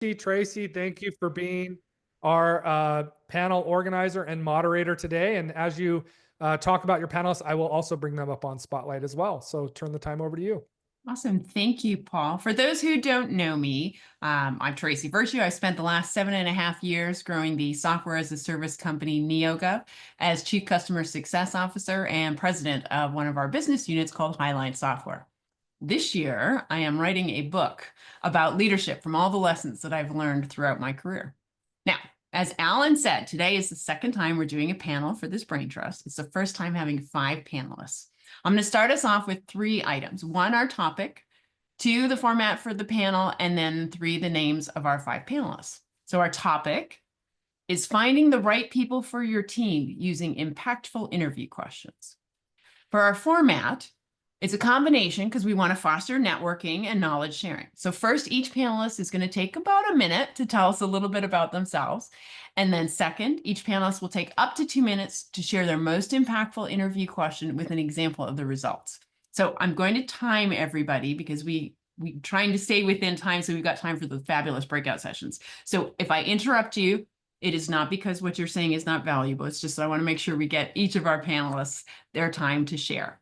Tracey, thank you for being our panel organizer and moderator today. And as you talk about your panelists, I will also bring them up on Spotlight as well. So turn the time over to you. Awesome. Thank you, Paul. For those who don't know me, I'm Tracey Virtue. I spent the last 7.5 years growing the software as a service company Neogov as Chief Customer Success Officer and President of one of our business units called Highline Software. This year, I am writing a book about leadership from all the lessons that I've learned throughout my career. Now, as Alan said, today is the second time we're doing a panel for this Brain Trust. It's the first time having 5 panelists. I'm going to start us off with 3 items. 1, our topic, 2, the format for the panel, and then 3, the names of our 5 panelists. So our topic is finding the right people for your team using impactful interview questions. For our format, it's a combination because we want to foster networking and knowledge sharing. So first, each panelist is going to take about a minute to tell us a little bit about themselves. And then second, each panelist will take up to 2 minutes to share their most impactful interview question with an example of the results. So I'm going to time everybody because we're trying to stay within time, so we've got time for the fabulous breakout sessions. So if I interrupt you, it is not because what you're saying is not valuable. It's just I want to make sure we get each of our panelists their time to share.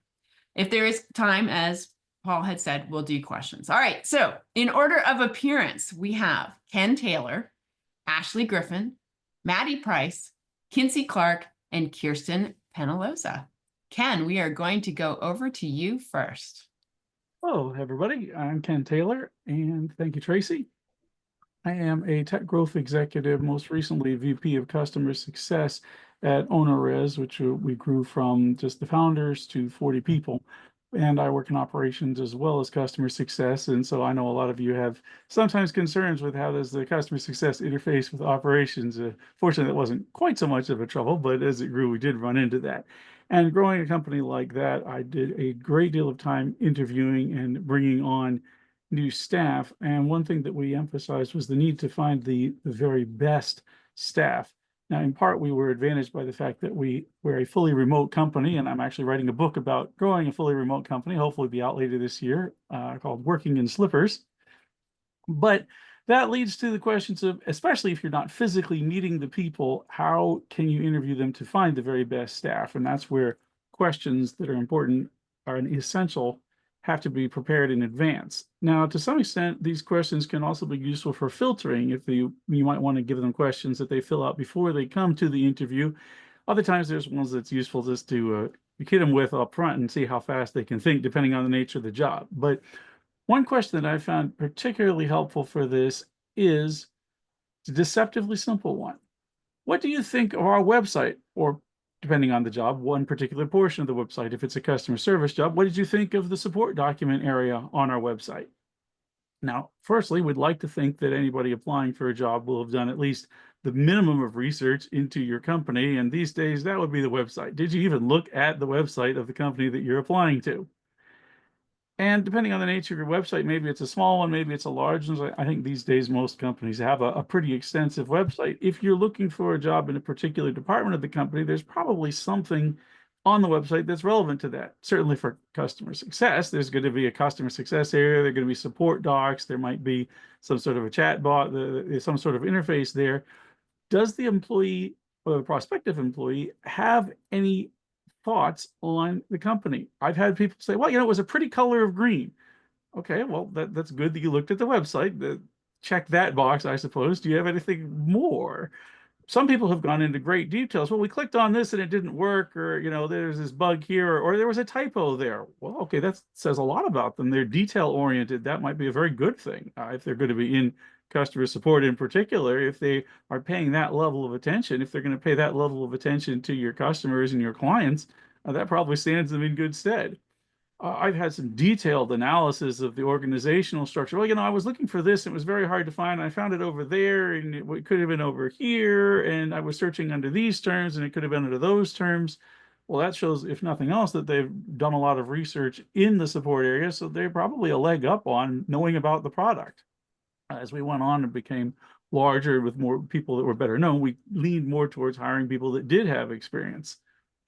If there is time, as Paul had said, we'll do questions. All right, so in order of appearance, we have Ken Taylor, Asheley Griffin, Matti Price, Kincy Clark, and Kirsten Penaloza. Ken, we are going to go over to you first. Hello, everybody. I'm Ken Taylor, and thank you, Tracey. I am a tech growth executive, most recently VP of Customer Success at OwnerRez, which we grew from just the founders to 40 people. And I work in operations as well as customer success. And so I know a lot of you have sometimes concerns with how does the customer success interface with operations. Fortunately, that wasn't quite so much of a trouble, but as it grew, we did run into that. And growing a company like that, I did a great deal of time interviewing and bringing on new staff. And one thing that we emphasized was the need to find the very best staff. Now, in part, we were advantaged by the fact that we're a fully remote company, and I'm actually writing a book about growing a fully remote company, hopefully be out later this year, called Working in Slippers. But that leads to the questions of, especially if you're not physically meeting the people, how can you interview them to find the very best staff? And that's where questions that are important are an essential have to be prepared in advance. Now, to some extent, these questions can also be useful for filtering. If you might want to give them questions that they fill out before they come to the interview. Other times, there's ones that's useful just to hit them with up front and see how fast they can think, depending on the nature of the job. But one question that I found particularly helpful for this is a deceptively simple one. What do you think of our website? Or depending on the job, one particular portion of the website. If it's a customer service job, what did you think of the support document area on our website? Now, firstly, we'd like to think that anybody applying for a job will have done at least the minimum of research into your company. And these days, that would be the website. Did you even look at the website of the company that you're applying to? And depending on the nature of your website, maybe it's a small one, maybe it's a large one. I think these days most companies have a pretty extensive website. If you're looking for a job in a particular department of the company, there's probably something on the website that's relevant to that. Certainly for customer success, there's going to be a customer success area, there are going to be support docs, there might be some sort of a chat bot, there's some sort of interface there. Does the employee or the prospective employee have any thoughts on the company? I've had people say, well, it was a pretty color of green. Okay, well, that's good that you looked at the website. Check that box, I suppose. Do you have anything more? Some people have gone into great details. Well, we clicked on this and it didn't work, or there's this bug here, or there was a typo there. Well, okay, that says a lot about them. They're detail oriented. That might be a very good thing if they're going to be in customer support in particular. If they are paying that level of attention, if they're going to pay that level of attention to your customers and your clients, that probably stands them in good stead. I've had some detailed analysis of the organizational structure. Well, I was looking for this. It was very hard to find. I found it over there, and it could have been over here. And I was searching under these terms, and it could have been under those terms. Well, that shows, if nothing else, that they've done a lot of research in the support area. So they're probably a leg up on knowing about the product. As we went on and became larger with more people that were better known, we leaned more towards hiring people that did have experience.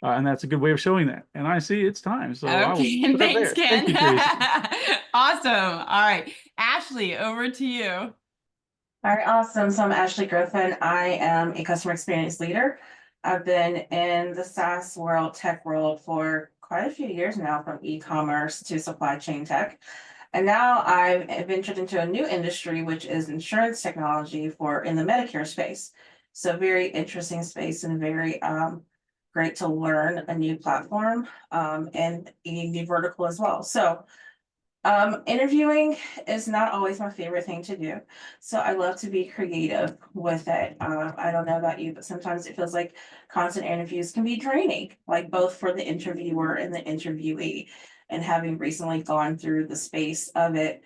And that's a good way of showing that. And I see it's time. So okay, thanks, Ken. Thank you, Tracy. Awesome. All right, Ashley, over to you. All right, awesome. So I'm Asheley Griffin. I am a customer experience leader. I've been in the SaaS world, tech world for quite a few years now, from e-commerce to supply chain tech. And now I've ventured into a new industry, which is insurance technology for in the Medicare space. So very interesting space and very great to learn a new platform and a new vertical as well. So interviewing is not always my favorite thing to do. So I love to be creative with it. I don't know about you, but sometimes it feels like constant interviews can be draining, like both for the interviewer and the interviewee. And having recently gone through the space of it,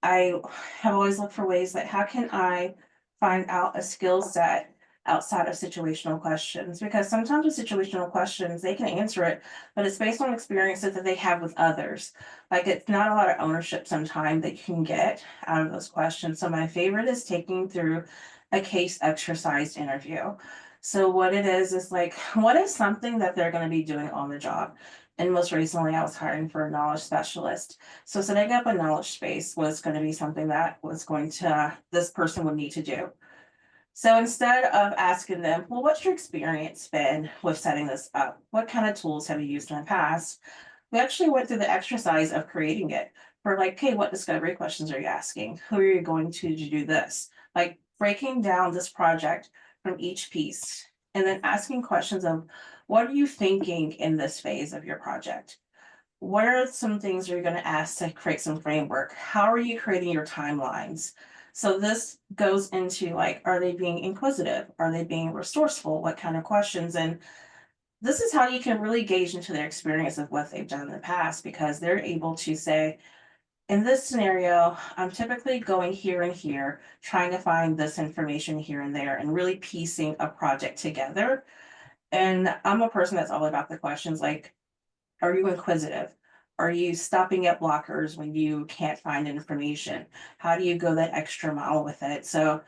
I have always looked for ways that how can I find out a skill set outside of situational questions? Because sometimes with situational questions, they can answer it, but it's based on experiences that they have with others. Like it's not a lot of ownership sometimes that you can get out of those questions. So my favorite is taking through a case exercise interview. So what it is like, what is something that they're going to be doing on the job? And most recently, I was hiring for a knowledge specialist. So setting up a knowledge space was going to be something that was going to, this person would need to do. So instead of asking them, well, what's your experience been with setting this up? What kind of tools have you used in the past? We actually went through the exercise of creating it for like, hey, what discovery questions are you asking? Who are you going to do this? Like breaking down this project from each piece and then asking questions of what are you thinking in this phase of your project? What are some things you're going to ask to create some framework? How are you creating your timelines? So this goes into like, are they being inquisitive? Are they being resourceful? What kind of questions? And this is how you can really gauge into their experience of what they've done in the past, because they're able to say, in this scenario, I'm typically going here and here, trying to find this information here and there, and really piecing a project together. And I'm a person that's all about the questions like, are you inquisitive? Are you stopping at blockers when you can't find information? How do you go that extra mile with it? So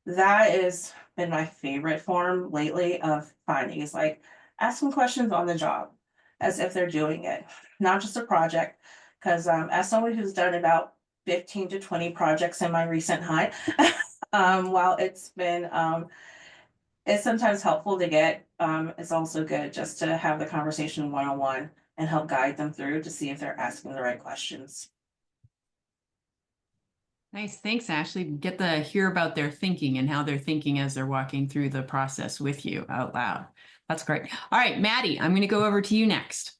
that has been my favorite form lately of finding is like asking questions on the job as if they're doing it, not just a project. Because as someone who's done about 15 to 20 projects in my recent high, while it's sometimes helpful to get, it's also good just to have the conversation one-on-one and help guide them through to see if they're asking the right questions. Nice. Thanks, Ashley. Get to hear about their thinking and how they're thinking as they're walking through the process with you out loud. That's great. All right, Matti, I'm going to go over to you next.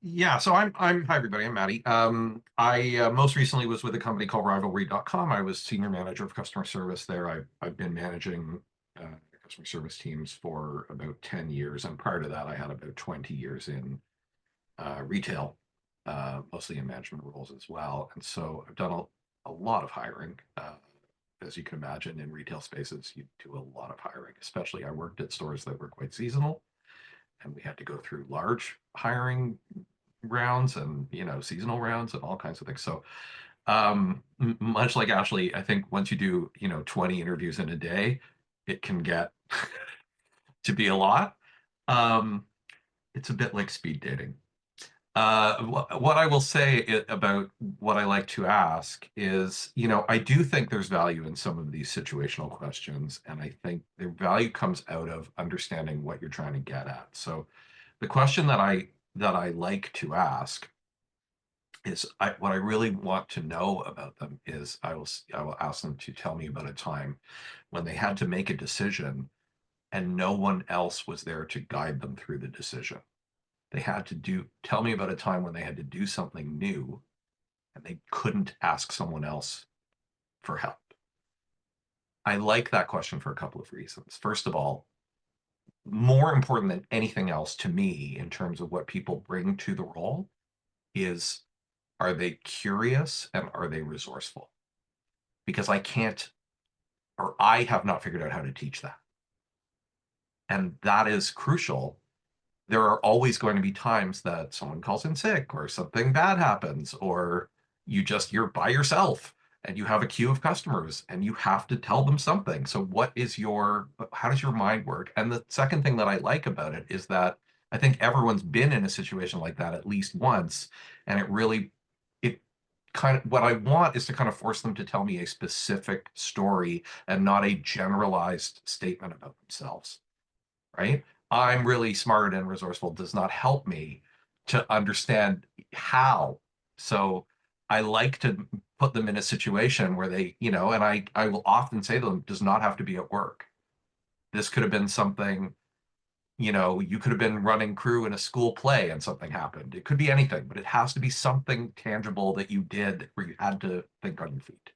Yeah, so I'm hi everybody, I'm Matti. I most recently was with a company called Rivalry.com. I was senior manager of customer service there. I've been managing customer service teams for about 10 years, and prior to that I had about 20 years in retail, mostly in management roles as well. And so I've done a lot of hiring. As you can imagine, in retail spaces, you do a lot of hiring, especially I worked at stores that were quite seasonal, and we had to go through large hiring rounds and seasonal rounds and all kinds of things. So much like Ashley, I think once you do 20 interviews in a day, it can get to be a lot. It's a bit like speed dating. What I will say about what I like to ask is, I do think there's value in some of these situational questions, and I think the value comes out of understanding what you're trying to get at. So the question that I like to ask is what I really want to know about them is I will ask them to tell me about a time when they had to make a decision and no one else was there to guide them through the decision. They had to tell me about a time when they had to do something new and they couldn't ask someone else for help. I like that question for a couple of reasons. First of all, more important than anything else to me in terms of what people bring to the role is, are they curious and are they resourceful? Because I have not figured out how to teach that. And that is crucial. There are always going to be times that someone calls in sick or something bad happens, or you're by yourself and you have a queue of customers and you have to tell them something. So how does your mind work? And the second thing that I like about it is that I think everyone's been in a situation like that at least once, and it what I want is to kind of force them to tell me a specific story and not a generalized statement about themselves, right? I'm really smart and resourceful does not help me to understand how. So I like to put them in a situation where they, and I will often say to them, does not have to be at work. This could have been something, you could have been running crew in a school play and something happened. It could be anything, but it has to be something tangible that you did where you had to think on your feet.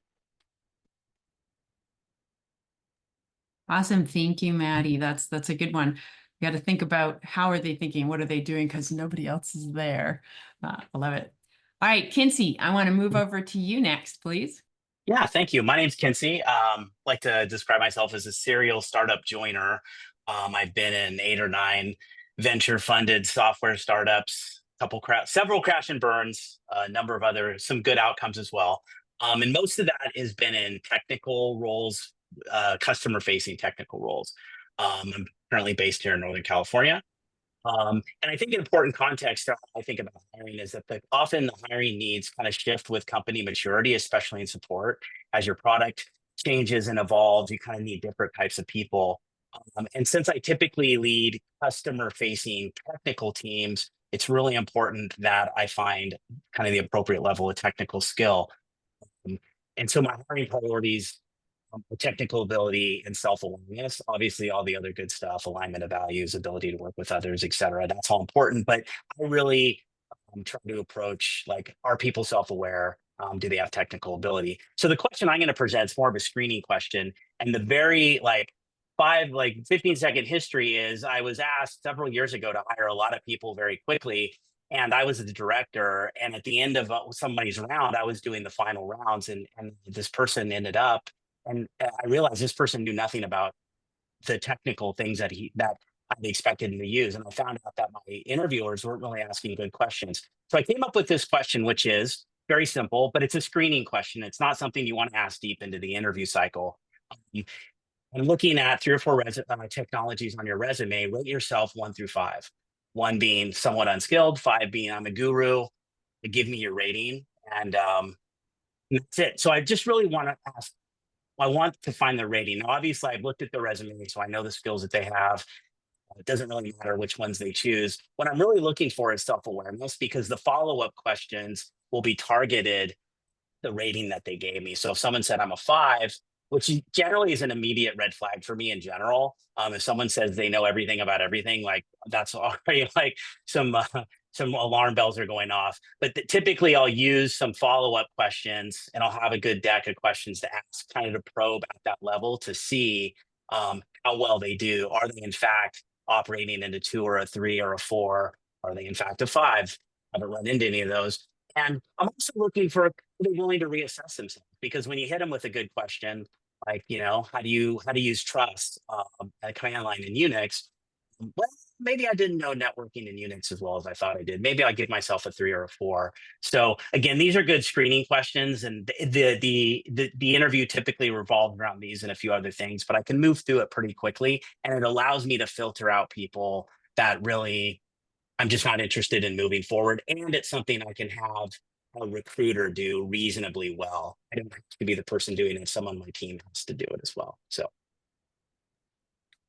Awesome. Thank you, Matti. That's a good one. You got to think about how are they thinking? What are they doing? Because nobody else is there. I love it. All right, Kincy, I want to move over to you next, please. Yeah, thank you. My name's Kincy. Like to describe myself as a serial startup joiner. I've been in 8 or 9 venture-funded software startups, several crash and burns, a number of some good outcomes as well. And most of that has been in technical roles, customer-facing technical roles. I'm currently based here in Northern California. And I think an important context to how I think about hiring is that often the hiring needs kind of shift with company maturity, especially in support. As your product changes and evolves, you kind of need different types of people. And since I typically lead customer-facing technical teams, it's really important that I find kind of the appropriate level of technical skill. And so my hiring priorities, technical ability and self-awareness, obviously all the other good stuff, alignment of values, ability to work with others, et cetera. That's all important. But I really try to approach, like, are people self-aware? Do they have technical ability? So the question I'm going to present is more of a screening question. And the very 15-second history is I was asked several years ago to hire a lot of people very quickly. And I was the director. And at the end of somebody's round, I was doing the final rounds. And this person ended up, and I realized this person knew nothing about the technical things that I'd expected him to use. And I found out that my interviewers weren't really asking good questions. So I came up with this question, which is very simple, but it's a screening question. It's not something you want to ask deep into the interview cycle. I'm looking at 3 or 4 technologies on your resume. Rate yourself 1 through 5. 1 being somewhat unskilled, 5 being I'm a guru. Give me your rating. And that's it. So I just really want to ask, I want to find the rating. Now, obviously, I've looked at the resume, so I know the skills that they have. It doesn't really matter which ones they choose. What I'm really looking for is self-awareness, because the follow-up questions will be targeted the rating that they gave me. So if someone said I'm a 5, which generally is an immediate red flag for me in general. If someone says they know everything about everything, like, that's already like some alarm bells are going off. But typically I'll use some follow-up questions, and I'll have a good deck of questions to ask, kind of to probe at that level to see how well they do. Are they in fact operating into 2 or a 3 or a 4? Are they in fact a 5? I haven't run into any of those. And I'm also looking for, are they willing to reassess themselves? Because when you hit them with a good question, like, how do you use trust at command line in Unix? Well, maybe I didn't know networking in Unix as well as I thought I did. Maybe I'll give myself a 3 or a 4. So again, these are good screening questions, and the interview typically revolves around these and a few other things, but I can move through it pretty quickly, and it allows me to filter out people that really I'm just not interested in moving forward. And it's something I can have a recruiter do reasonably well. I don't have to be the person doing it. Someone on my team has to do it as well. So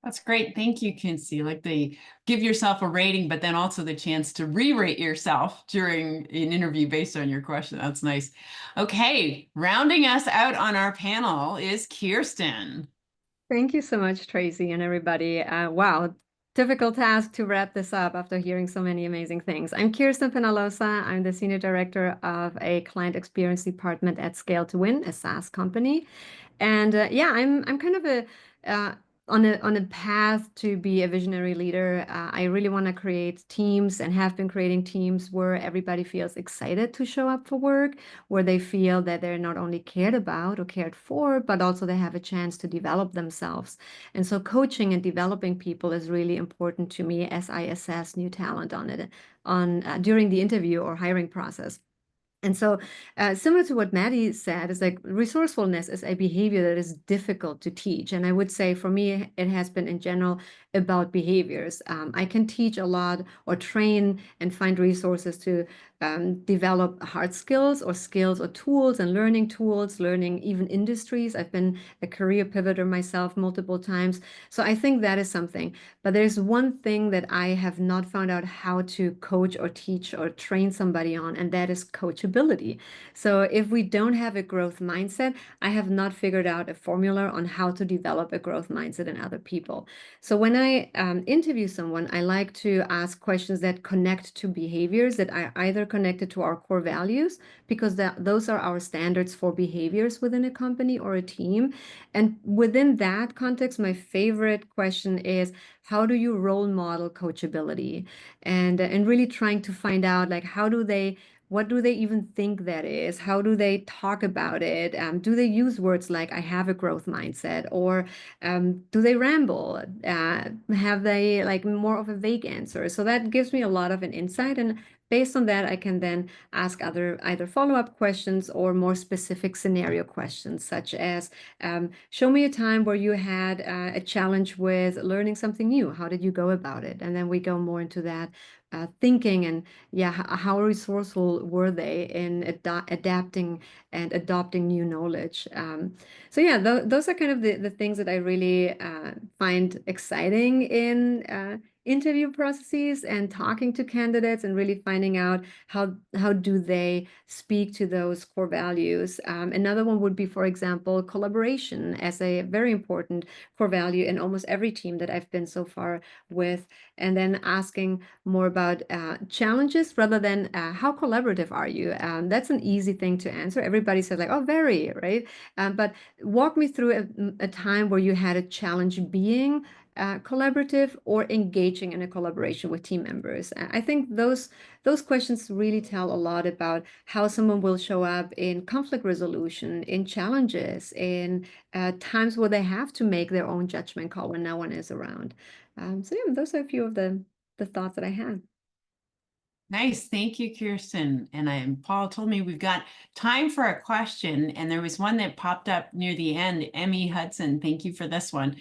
that's great. Thank you, Kincy. Like, they give yourself a rating, but then also the chance to re-rate yourself during an interview based on your question. That's nice. Okay, rounding us out on our panel is Kirsten. Thank you so much, Tracey, and everybody. Wow, difficult task to wrap this up after hearing so many amazing things. I'm Kirsten Penaloza. I'm the Senior Director of a Client Experience Department at Scale to Win, a SaaS company. And yeah, I'm kind of on a path to be a visionary leader. I really want to create teams, and have been creating teams where everybody feels excited to show up for work, where they feel that they're not only cared about or cared for, but also they have a chance to develop themselves. And so coaching and developing people is really important to me as I assess new talent during the interview or hiring process. And so similar to what Matti said, is like resourcefulness is a behavior that is difficult to teach. And I would say for me, it has been in general about behaviors. I can teach a lot or train and find resources to develop hard skills or tools and learning tools, learning even industries. I've been a career pivoter myself multiple times. So I think that is something. But there's one thing that I have not found out how to coach or teach or train somebody on, and that is coachability. So if we don't have a growth mindset, I have not figured out a formula on how to develop a growth mindset in other people. So when I interview someone, I like to ask questions that connect to behaviors that are either connected to our core values, because those are our standards for behaviors within a company or a team. And within that context, my favorite question is, how do you role model coachability? And really trying to find out, like, what do they even think that is? How do they talk about it? Do they use words like "I have a growth mindset," or do they ramble? Have they like more of a vague answer? So that gives me a lot of an insight, and based on that, I can then ask either follow-up questions or more specific scenario questions, such as show me a time where you had a challenge with learning something new. How did you go about it? And then we go more into that thinking and how resourceful were they in adapting and adopting new knowledge. So yeah, those are kind of the things that I really find exciting in interview processes and talking to candidates and really finding out how do they speak to those core values. Another one would be, for example, collaboration as a very important core value in almost every team that I've been so far with, and then asking more about challenges rather than how collaborative are you? That's an easy thing to answer. Everybody says like, oh, very, right? But walk me through a time where you had a challenge being collaborative or engaging in a collaboration with team members. I think those questions really tell a lot about how someone will show up in conflict resolution, in challenges, in times where they have to make their own judgment call when no one is around. So yeah, those are a few of the thoughts that I had. Nice. Thank you, Kirsten. And Paul told me we've got time for a question, and there was one that popped up near the end. Emmy Hudson, thank you for this one.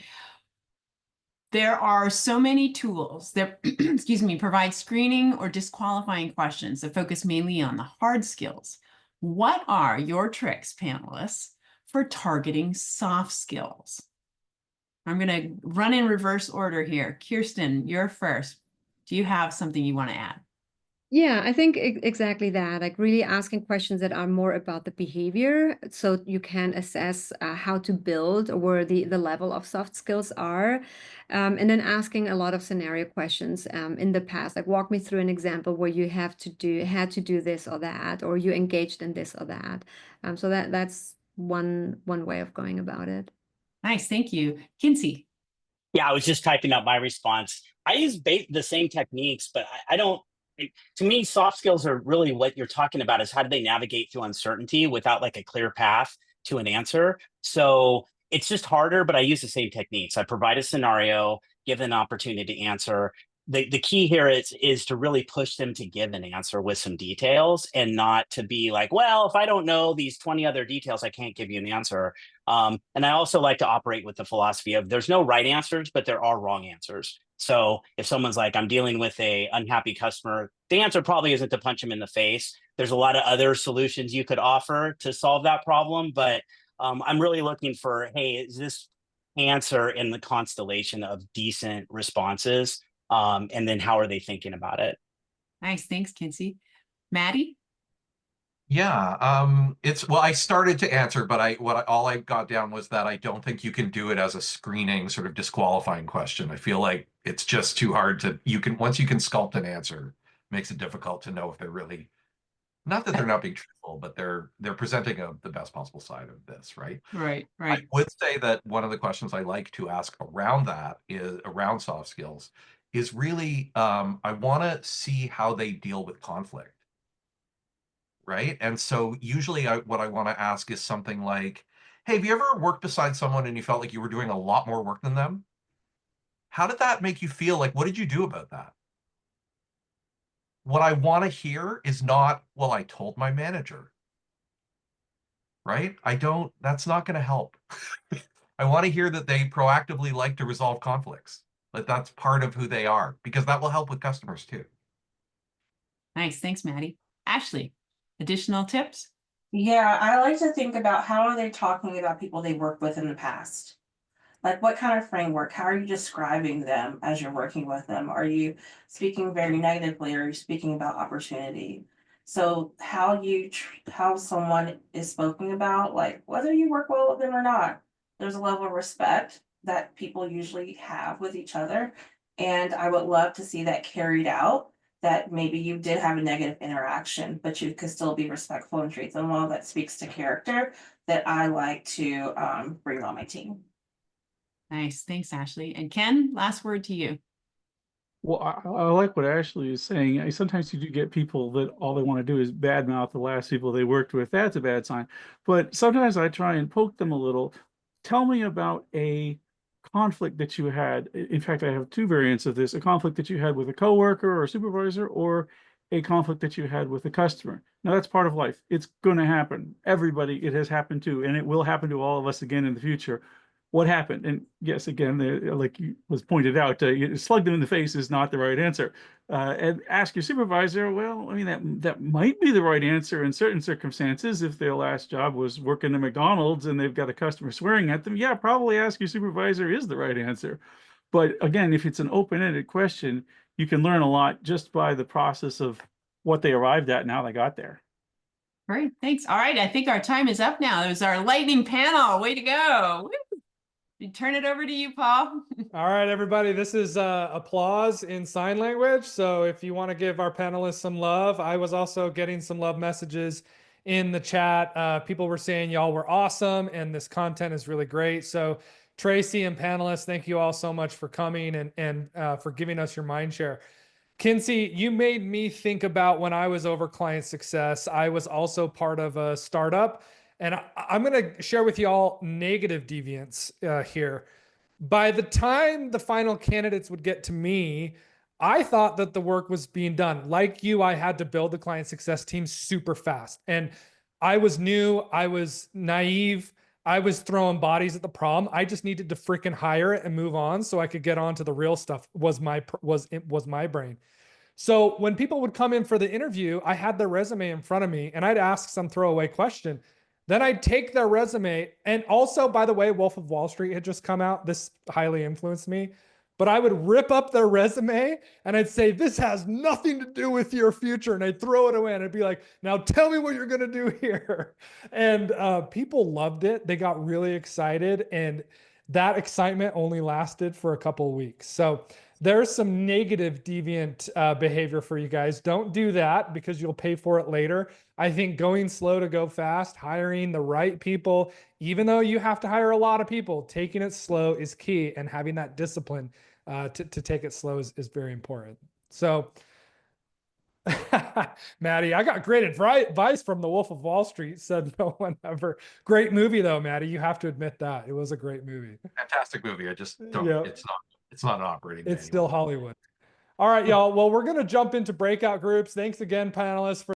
There are so many tools that, excuse me, provide screening or disqualifying questions that focus mainly on the hard skills. What are your tricks, panelists, for targeting soft skills? I'm going to run in reverse order here. Kirsten, you're first. Do you have something you want to add? Yeah, I think exactly that, like really asking questions that are more about the behavior so you can assess how to build or where the level of soft skills are. And then asking a lot of scenario questions in the past, like walk me through an example where you had to do this or that, or you engaged in this or that. So that's one way of going about it. Nice, thank you. Kincy. Yeah, I was just typing up my response. I use the same techniques, but I don't. To me, soft skills are really what you're talking about is how do they navigate through uncertainty without like a clear path to an answer. So it's just harder, but I use the same techniques. I provide a scenario, give an opportunity to answer. The key here is to really push them to give an answer with some details and not to be like, well, if I don't know these 20 other details, I can't give you an answer. And I also like to operate with the philosophy of there's no right answers, but there are wrong answers. So if someone's like, I'm dealing with a unhappy customer, the answer probably isn't to punch him in the face. There's a lot of other solutions you could offer to solve that problem. But I'm really looking for, hey, is this answer in the constellation of decent responses? And then how are they thinking about it? Nice, thanks, Kincy. Matti? Yeah, well, I started to answer, but all I got down was that I don't think you can do it as a screening sort of disqualifying question. I feel like it's just too hard to, once you can sculpt an answer, it makes it difficult to know if they're really, not that they're not being truthful, but they're presenting the best possible side of this, right? Right. I would say that one of the questions I like to ask around that is around soft skills is really, I want to see how they deal with conflict. Right. And so usually what I want to ask is something like, hey, have you ever worked beside someone and you felt like you were doing a lot more work than them? How did that make you feel? Like, what did you do about that? What I want to hear is not, well, I told my manager. Right. That's not going to help. I want to hear that they proactively like to resolve conflicts. That that's part of who they are, because that will help with customers too. Nice. Thanks, Matti. Ashley, additional tips? Yeah, I like to think about how are they talking about people they worked with in the past? Like what kind of framework? How are you describing them as you're working with them? Are you speaking very negatively or are you speaking about opportunity? So how someone is spoken about, like whether you work well with them or not, there's a level of respect that people usually have with each other. And I would love to see that carried out, that maybe you did have a negative interaction, but you could still be respectful and treat them well. That speaks to character that I like to bring on my team. Nice. Thanks, Ashley. And Ken, last word to you. Well, I like what Ashley is saying. Sometimes you do get people that all they want to do is badmouth the last people they worked with. That's a bad sign. But sometimes I try and poke them a little. Tell me about a conflict that you had. In fact, I have two variants of this: a conflict that you had with a coworker or a supervisor, or a conflict that you had with a customer. Now, that's part of life. It's going to happen. Everybody, it has happened to, and it will happen to all of us again in the future. What happened? And yes, again, like was pointed out, slug them in the face is not the right answer. And ask your supervisor. Well, I mean, that might be the right answer in certain circumstances. If their last job was working at McDonald's and they've got a customer swearing at them, yeah, probably ask your supervisor is the right answer. But again, if it's an open-ended question, you can learn a lot just by the process of what they arrived at and how they got there. Great. Thanks. All right. I think our time is up now. It was our lightning panel. Way to go. Woo! Turn it over to you, Paul. All right, everybody, this is applause in sign language. So if you want to give our panelists some love, I was also getting some love messages in the chat. People were saying y'all were awesome and this content is really great. So Tracey and panelists, thank you all so much for coming and for giving us your mind share. Kincy, you made me think about when I was over client success. I was also part of a startup. And I'm going to share with you all negative deviants here. By the time the final candidates would get to me, I thought that the work was being done. Like you, I had to build the client success team super fast. And I was new, I was naive, I was throwing bodies at the problem. I just needed to freaking hire it and move on so I could get on to the real stuff was my brain. So when people would come in for the interview, I had their resume in front of me and I'd ask some throwaway question. Then I'd take their resume, and also, by the way, Wolf of Wall Street had just come out. This highly influenced me. But I would rip up their resume and I'd say, this has nothing to do with your future. And I'd throw it away and I'd be like, now tell me what you're going to do here. And people loved it. They got really excited. And that excitement only lasted for a couple of weeks. So there's some negative deviant behavior for you guys. Don't do that because you'll pay for it later. I think going slow to go fast, hiring the right people, even though you have to hire a lot of people, taking it slow is key, and having that discipline to take it slow is very important. So, Matti, I got great advice from the Wolf of Wall Street, said no one ever. Great movie though, Matti. You have to admit that. It was a great movie. Fantastic movie. I just don't, Yep. it's not an operating It's manual. still Hollywood. All right, y'all. Well, we're going to jump into breakout groups. Thanks again, panelists, for